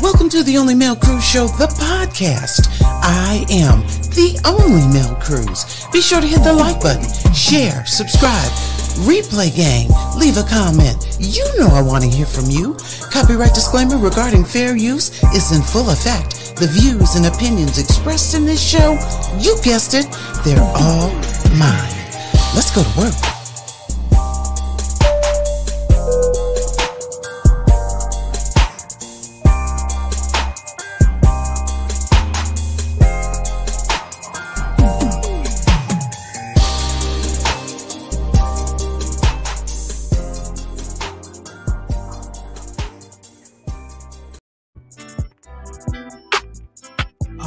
Welcome to the Only Male Cruise Show, the podcast. I am the only Male Cruise. Be sure to hit the like button, share, subscribe, replay gang, leave a comment. You know I want to hear from you. Copyright disclaimer regarding fair use is in full effect. The views and opinions expressed in this show, you guessed it, they're all mine. Let's go to work.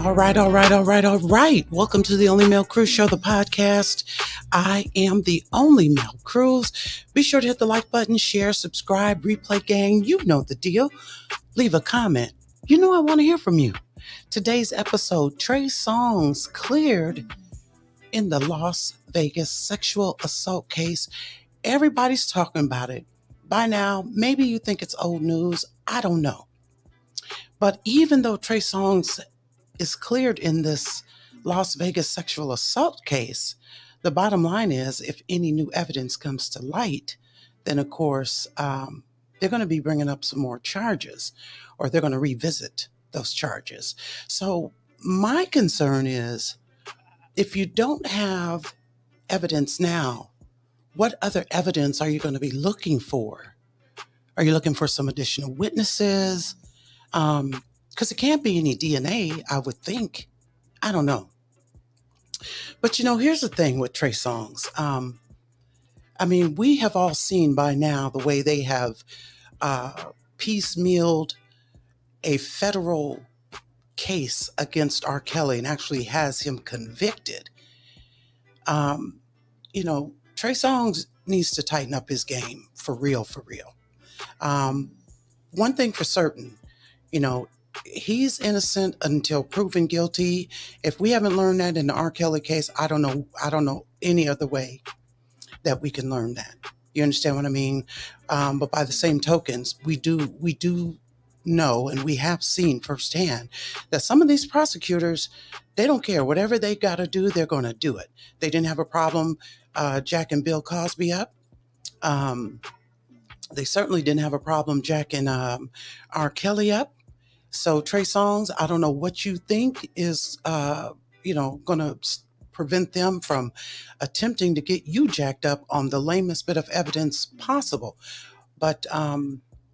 All right. Welcome to the Only Male Cruise Show, the podcast. I am the only Male Cruise. Be sure to hit the like button, share, subscribe, replay gang. You know the deal. Leave a comment. You know I want to hear from you. Today's episode, Trey Songz cleared in the Las Vegas sexual assault case. Everybody's talking about it. By now, maybe you think it's old news. I don't know. But even though Trey Songz is cleared in this Las Vegas sexual assault case, the bottom line is if any new evidence comes to light, then of course they're going to be bringing up some more charges, or they're going to revisit those charges. So my concern is, if you don't have evidence now, what other evidence are you going to be looking for? Are you looking for some additional witnesses? Because it can't be any DNA, I would think. I don't know. But, here's the thing with Trey Songz. We have all seen by now the way they have piecemealed a federal case against R. Kelly and actually has him convicted. Trey Songz needs to tighten up his game for real. One thing for certain, he's innocent until proven guilty. If we haven't learned that in the R. Kelly case, I don't know any other way that we can learn that. You understand what I mean? But by the same tokens, we do know, and we have seen firsthand, that some of these prosecutors, they don't care. Whatever they got to do, they're going to do it. They didn't have a problem jacking Bill Cosby up. They certainly didn't have a problem jacking R. Kelly up. So Trey Songz, I don't know what you think is, going to prevent them from attempting to get you jacked up on the lamest bit of evidence possible. But,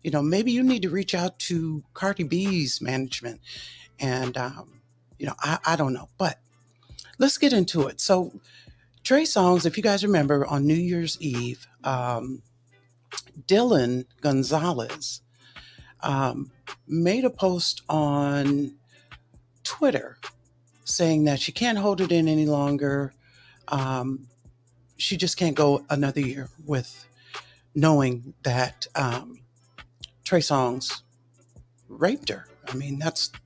maybe you need to reach out to Cardi B's management. And, I don't know. But let's get into it. So Trey Songz, if you guys remember, on New Year's Eve, Dylan Gonzalez made a post on Twitter saying that she can't hold it in any longer. She just can't go another year with knowing that Trey Songz raped her.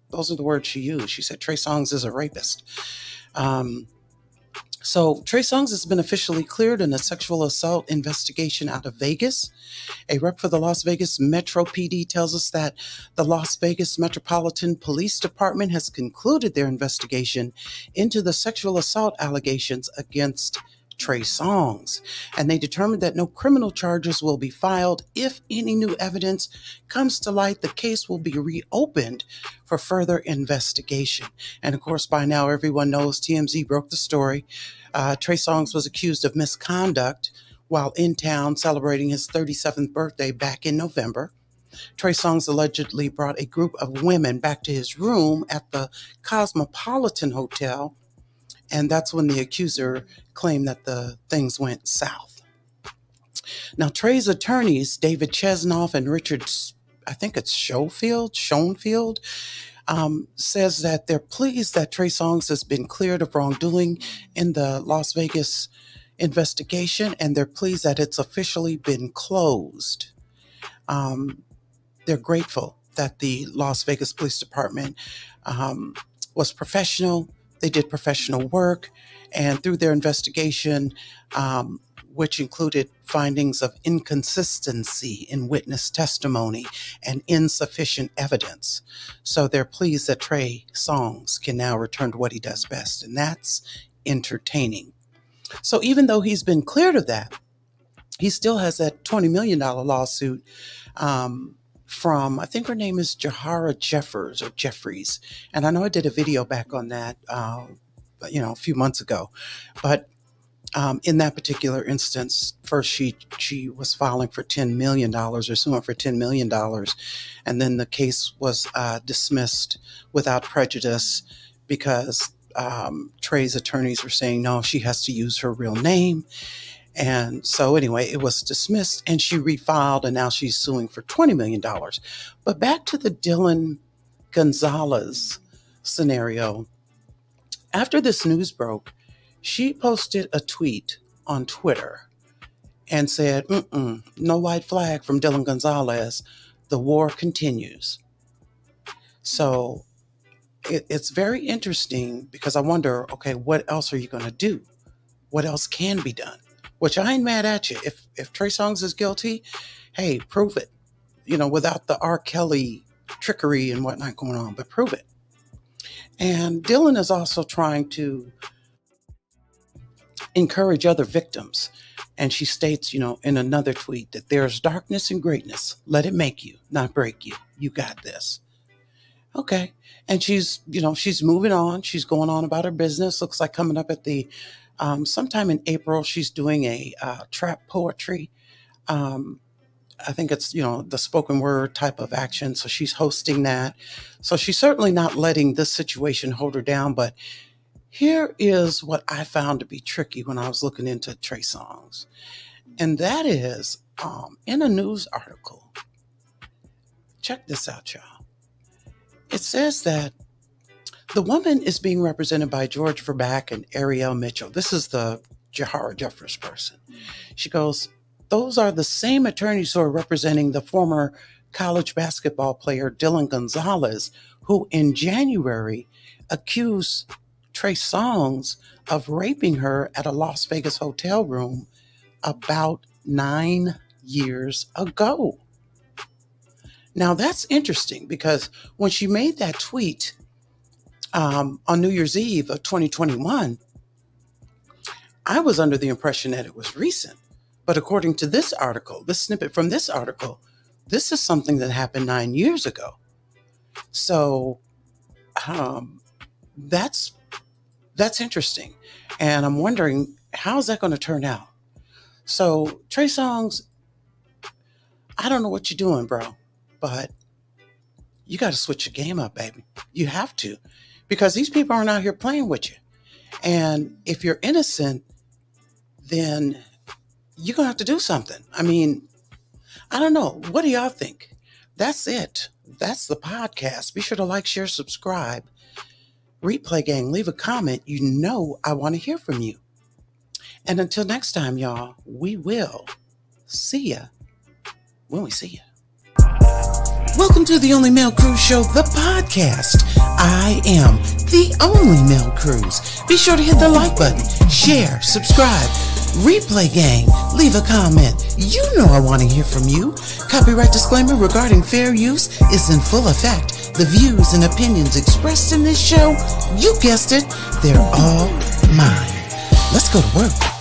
Those are the words she used. She said Trey Songz is a rapist. So Trey Songz has been officially cleared in a sexual assault investigation out of Vegas. A rep for the Las Vegas Metro PD tells us that the Las Vegas Metropolitan Police Department has concluded their investigation into the sexual assault allegations against Trey Songz, and they determined that no criminal charges will be filed. If any new evidence comes to light, the case will be reopened for further investigation. And of course, by now, everyone knows TMZ broke the story. Trey Songz was accused of misconduct while in town celebrating his 37th birthday back in November. Trey Songz allegedly brought a group of women back to his room at the Cosmopolitan Hotel, and that's when the accuser claimed that the things went south. Now, Trey's attorneys, David Chesnoff and Richard, I think it's Schoenfield, says that they're pleased that Trey Songz has been cleared of wrongdoing in the Las Vegas investigation, and they're pleased that it's officially been closed. They're grateful that the Las Vegas Police Department was professional. They did professional work, and through their investigation, which included findings of inconsistency in witness testimony and insufficient evidence. So they're pleased that Trey Songz can now return to what he does best, and that's entertaining. So even though he's been cleared of that, he still has that $20 million lawsuit from, I think her name is Jahara Jeffries. And I know I did a video back on that, a few months ago. But in that particular instance, first she was filing for $10 million or suing for $10 million. And then the case was dismissed without prejudice because Trey's attorneys were saying, no, she has to use her real name. And so anyway, it was dismissed and she refiled and now she's suing for $20 million. But back to the Dylan Gonzalez scenario. After this news broke, she posted a tweet on Twitter and said, no white flag from Dylan Gonzalez. The war continues. So it's very interesting because I wonder, okay, what else are you going to do? What else can be done? Which I ain't mad at you. If Trey Songz is guilty, hey, prove it. Without the R. Kelly trickery and whatnot going on, but prove it. And Dylan is also trying to encourage other victims. And she states, in another tweet that there's darkness and greatness. Let it make you, not break you. You got this. Okay. And she's moving on. She's going on about her business. Looks like coming up at the sometime in April, she's doing a trap poetry. I think it's, the spoken word type of action. So she's hosting that. So she's certainly not letting this situation hold her down. But here is what I found to be tricky when I was looking into Trey Songz. And that is in a news article. Check this out, y'all. It says that the woman is being represented by George Verback and Ariel Mitchell. This is the Jahara Jeffries person. She goes, those are the same attorneys who are representing the former college basketball player Dylan Gonzalez, who in January accused Trey Songz of raping her at a Las Vegas hotel room about 9 years ago. Now that's interesting because when she made that tweet on New Year's Eve of 2021, I was under the impression that it was recent. But according to this article, this snippet from this article, this is something that happened 9 years ago. So that's interesting. And I'm wondering, how's that going to turn out? So Trey Songz, I don't know what you're doing, bro, but you got to switch your game up, baby. You have to, because these people aren't out here playing with you. And if you're innocent, then you're going to have to do something. I mean, I don't know. What do y'all think? That's it. That's the podcast. Be sure to like, share, subscribe. Replay gang, leave a comment. I want to hear from you. And until next time, y'all, we will see ya when we see ya. Welcome to the Only Male Cruise Show, the podcast. I am the only Male Cruise. Be sure to hit the like button, share, subscribe. Replay gang, leave a comment. I want to hear from you. Copyright disclaimer regarding fair use is in full effect. The views and opinions expressed in this show, you guessed it, they're all mine. Let's go to work.